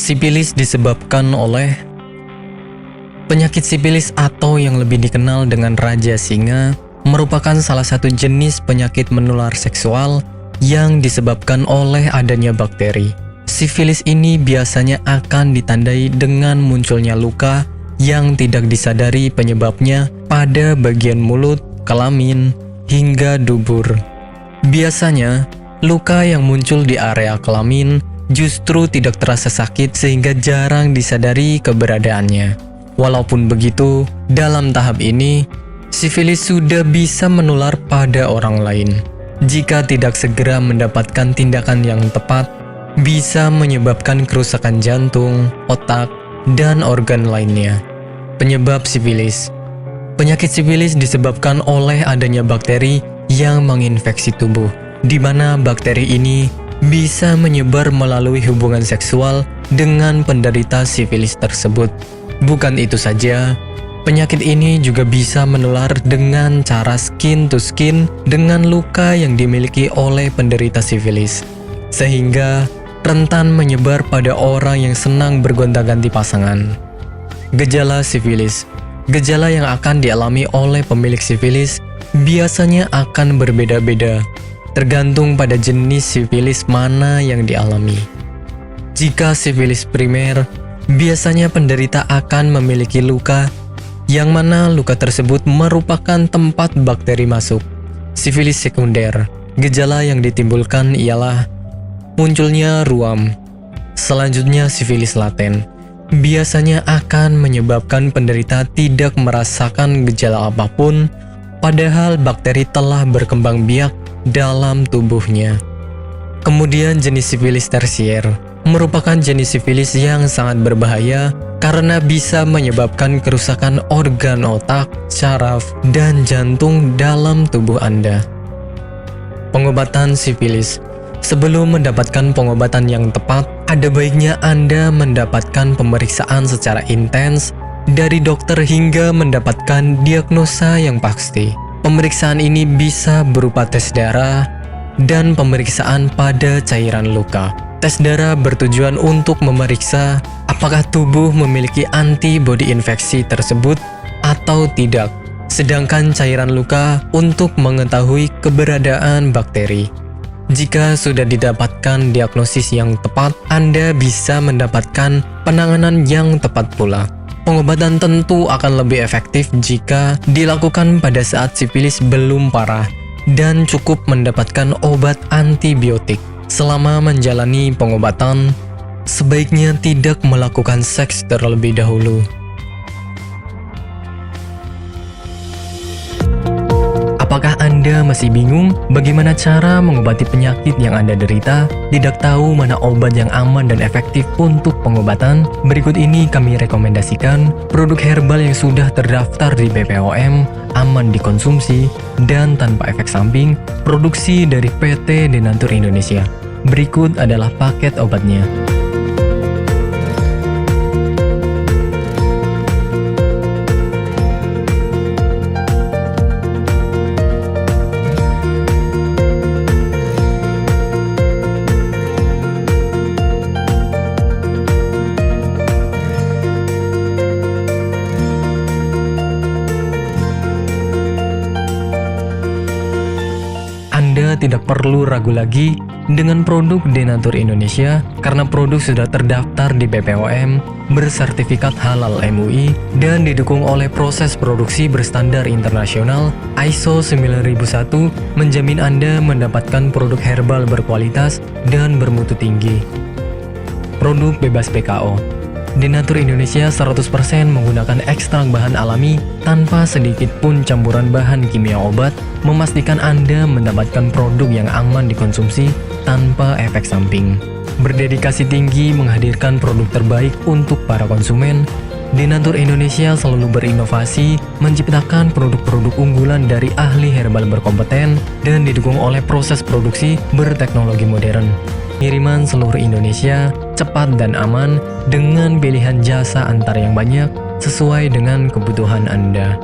Sifilis disebabkan oleh penyakit sifilis atau yang lebih dikenal dengan Raja Singa merupakan salah satu jenis penyakit menular seksual yang disebabkan oleh adanya bakteri. Sifilis ini biasanya akan ditandai dengan munculnya luka yang tidak disadari penyebabnya pada bagian mulut, kelamin, hingga dubur. Biasanya, luka yang muncul di area kelamin justru tidak terasa sakit sehingga jarang disadari keberadaannya. Walaupun begitu, dalam tahap ini, sifilis sudah bisa menular pada orang lain. Jika tidak segera mendapatkan tindakan yang tepat, bisa menyebabkan kerusakan jantung, otak, dan organ lainnya. Penyebab sifilis. Penyakit sifilis disebabkan oleh adanya bakteri yang menginfeksi tubuh, di mana bakteri ini bisa menyebar melalui hubungan seksual dengan penderita sifilis tersebut. Bukan itu saja, penyakit ini juga bisa menular dengan cara skin to skin dengan luka yang dimiliki oleh penderita sifilis, sehingga rentan menyebar pada orang yang senang bergonta-ganti pasangan. Gejala sifilis. Gejala yang akan dialami oleh pemilik sifilis biasanya akan berbeda-beda, tergantung pada jenis sifilis mana yang dialami. Jika sifilis primer, biasanya penderita akan memiliki luka, yang mana luka tersebut merupakan tempat bakteri masuk. Sifilis sekunder, gejala yang ditimbulkan ialah munculnya ruam. Selanjutnya sifilis laten, biasanya akan menyebabkan penderita tidak merasakan gejala apapun, padahal bakteri telah berkembang biak dalam tubuhnya. Kemudian jenis sifilis tersier merupakan jenis sifilis yang sangat berbahaya karena bisa menyebabkan kerusakan organ otak, saraf, dan jantung dalam tubuh Anda. Pengobatan sifilis. Sebelum mendapatkan pengobatan yang tepat, ada baiknya Anda mendapatkan pemeriksaan secara intens dari dokter hingga mendapatkan diagnosa yang pasti. Pemeriksaan ini bisa berupa tes darah dan pemeriksaan pada cairan luka. Tes darah bertujuan untuk memeriksa apakah tubuh memiliki antibodi infeksi tersebut atau tidak. Sedangkan cairan luka untuk mengetahui keberadaan bakteri. Jika sudah didapatkan diagnosis yang tepat, Anda bisa mendapatkan penanganan yang tepat pula. Pengobatan tentu akan lebih efektif jika dilakukan pada saat sifilis belum parah dan cukup mendapatkan obat antibiotik. Selama menjalani pengobatan, sebaiknya tidak melakukan seks terlebih dahulu. Apakah Anda masih bingung bagaimana cara mengobati penyakit yang Anda derita? Tidak tahu mana obat yang aman dan efektif untuk pengobatan? Berikut ini kami rekomendasikan produk herbal yang sudah terdaftar di BPOM, aman dikonsumsi, dan tanpa efek samping, produksi dari PT Denatur Indonesia. Berikut adalah paket obatnya. Anda tidak perlu ragu lagi dengan produk Denatur Indonesia karena produk sudah terdaftar di BPOM, bersertifikat halal MUI, dan didukung oleh proses produksi berstandar internasional ISO 9001, menjamin Anda mendapatkan produk herbal berkualitas dan bermutu tinggi. Produk bebas PKO. Denatur Indonesia 100% menggunakan ekstrak bahan alami tanpa sedikit pun campuran bahan kimia obat, memastikan Anda mendapatkan produk yang aman dikonsumsi tanpa efek samping. Berdedikasi tinggi menghadirkan produk terbaik untuk para konsumen, Denatur Indonesia selalu berinovasi, menciptakan produk-produk unggulan dari ahli herbal berkompeten dan didukung oleh proses produksi berteknologi modern. Kiriman seluruh Indonesia, cepat dan aman, dengan pilihan jasa antar yang banyak, sesuai dengan kebutuhan Anda.